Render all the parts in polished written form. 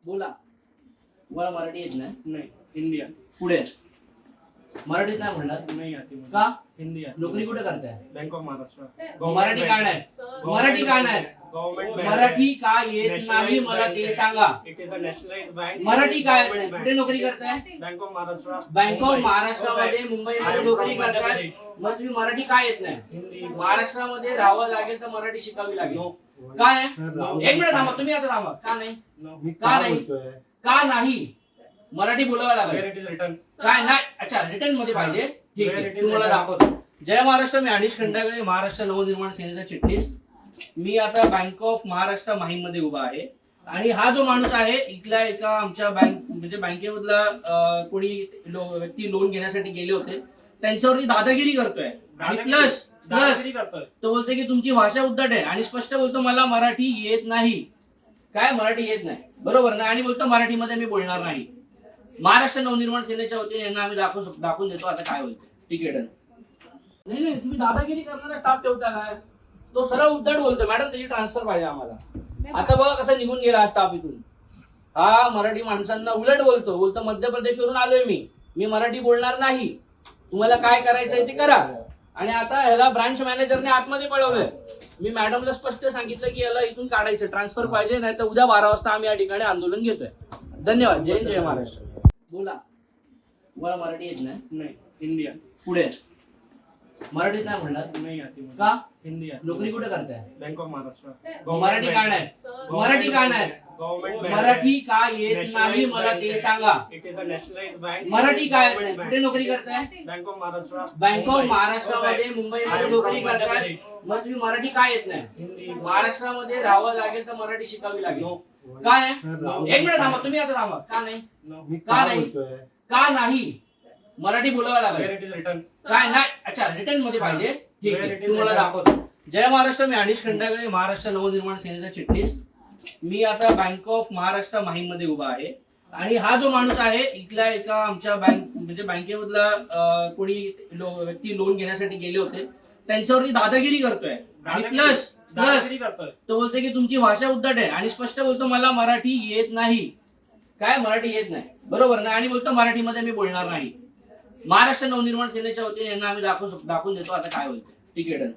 बोला. तुम्हाला मराठी येत नाही? नहीं, हिंदी आती. पुढे मराठीत नाही म्हणणार नहीं आती मुझे. का? हिंदी आती. नोकरी कुठे करताय? Bank of Maharashtra. मराठी का नाही? मराठी का नाही? गवर्नमेंट मराठी का येत नाही मला ते सांगा. It is a nationalised bank. Marathi काय कुठे नोकरी करताय? Bank of Maharashtra. Bank of महाराष्ट्रामध्ये मुंबईमध्ये नोकरी करताय. मग तुम्ही मराठी का येत नाही? हिंदी. महाराष्ट्रामध्ये राहावं लागेल तर मराठी शिकावी लागेल. नो. काय नाही? एक मिनिट थांबा, तुम्ही आता थांबा. का नाही? मी का काय नाही? बोलतोय? का नाही? मराठी बोलावं Where लागेल. it is written. काय नाही? अच्छा, रिटर्न मध्ये पाहिजे. ठीक Where आहे, it is तुम्हाला written. दाखवतो. जय महाराष्ट्र. मी अनिश खंडागळे, महाराष्ट्र नवनिर्माण सेनेचा चिटणीस. मी आता बँक ऑफ महाराष्ट्र माहीम मध्ये उभा आहे आणि हा जो माणूस आहे इथला एका आमच्या म्हणजे बँकेमधला कोणी व्यक्ती लोन घेण्यासाठी गेले होते, त्यांच्यावरती दादागिरी करतोय आणि प्लस दादागिरी करतोय. तो बोलतोय की तुमची भाषा उद्धट आहे आणि स्पष्ट बोलतो मला मराठी येत नाही. काय मराठी येत नाही, बरोबर ना? आणि बोलतो मराठीमध्ये मी बोलणार नाही. महाराष्ट्र नवनिर्माण सेनेच्या वतीने यांना आम्ही दाखवून देतो आता काय होतं. ठीक आहे, डन. नाही नाही, तुम्ही दादागिरी करणारा स्टाफ ठेवता काय? तो सरळ उद्धट बोलतो, मॅडम त्याची ट्रान्सफर पाहिजे आम्हाला. आता बघा कसा निघून गेला हा स्टाफ इथून. हा मराठी माणसांना उलट बोलतो मध्य प्रदेशवरून आलोय मी मराठी बोलणार नाही. तुम्हाला काय करायचंय ते करा. आणि आता ह्याला ब्रांच मॅनेजरने आतमध्ये पळवलंय. मी मॅडमला स्पष्ट सांगितलं की याला इथून काढायचं, ट्रान्सफर पाहिजे, नाही तर उद्या 12 वाजता आम्ही या ठिकाणी आंदोलन घेतोय. धन्यवाद. जय महाराष्ट्र. बोला. तुम्हाला मराठी येत नाही? नहीं, हिंदी आती. पुढे मराठीत नाही म्हणणार नहीं आती मुझे. का? हिंदी आती. नोकरी कुठे करताय? Bank of Maharashtra. मराठी का नाही? मराठी का नाही? गवर्नमेंट मराठी का येत नाही मला ते सांगा. It is a nationalised bank. Marathi काय कुठे नोकरी करताय? Bank of Maharashtra. Bank of महाराष्ट्रामध्ये मुंबईमध्ये नोकरी करताय. मग तुम्ही मराठी का येत नाही? हिंदी. महाराष्ट्रामध्ये राहावं लागेल तर मराठी शिकावी लागेल. नो. काय नाही? एक मिनिट थांबा, तुम्ही आता थांबा. का नाही? मी का काय नाही? बोलतोय? का नाही? मराठी बोलावं Where लागेल. it is written. काय नाही? अच्छा, रिटर्न मध्ये पाहिजे. ठीक Where आहे, it is तुम्हाला written. दाखवतो. जय महाराष्ट्र. मी अनिश खंडागळे, महाराष्ट्र नवनिर्माण सेनेचा चिटणीस. मी आता बँक ऑफ महाराष्ट्र माहीम मध्ये उभा आहे आणि हा जो माणूस आहे इथला एका आमच्या म्हणजे बँकेमधला कोणी व्यक्ती लोन घेण्यासाठी गेले होते, त्यांच्यावरती दादागिरी करतोय आणि प्लस दादागिरी करतोय. तो बोलतोय की तुमची भाषा उद्धट आहे आणि स्पष्ट बोलतो मला मराठी येत नाही. काय मराठी येत नाही, बरोबर ना? आणि बोलतो मराठीमध्ये मी बोलणार नाही. महाराष्ट्र नवनिर्माण सेनेच्या वतीने यांना आम्ही दाखवून देतो आता काय होतं. ठीक आहे, डन.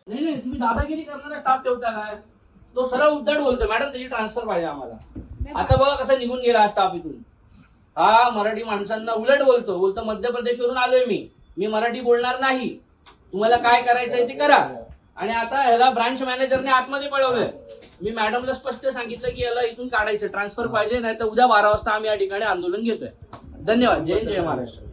नाही नाही, तुम्ही दादागिरी करणारा स्टाफ ठेवता काय? तो सरळ उद्धट बोलतो, मॅडम त्याची ट्रान्सफर पाहिजे आम्हाला. आता बघा कसा निघून गेला हा स्टाफ इथून. हा मराठी माणसांना उलट बोलतो मध्य प्रदेशवरून आलोय मी मराठी बोलणार नाही. तुम्हाला काय करायचंय ते करा. आणि आता ह्याला ब्रांच मॅनेजरने आतमध्ये पळवलंय. मी मॅडमला स्पष्ट सांगितलं की याला इथून काढायचं, ट्रान्सफर पाहिजे, नाही तर उद्या 12 वाजता आम्ही या ठिकाणी आंदोलन घेतोय. धन्यवाद. जय महाराष्ट्र.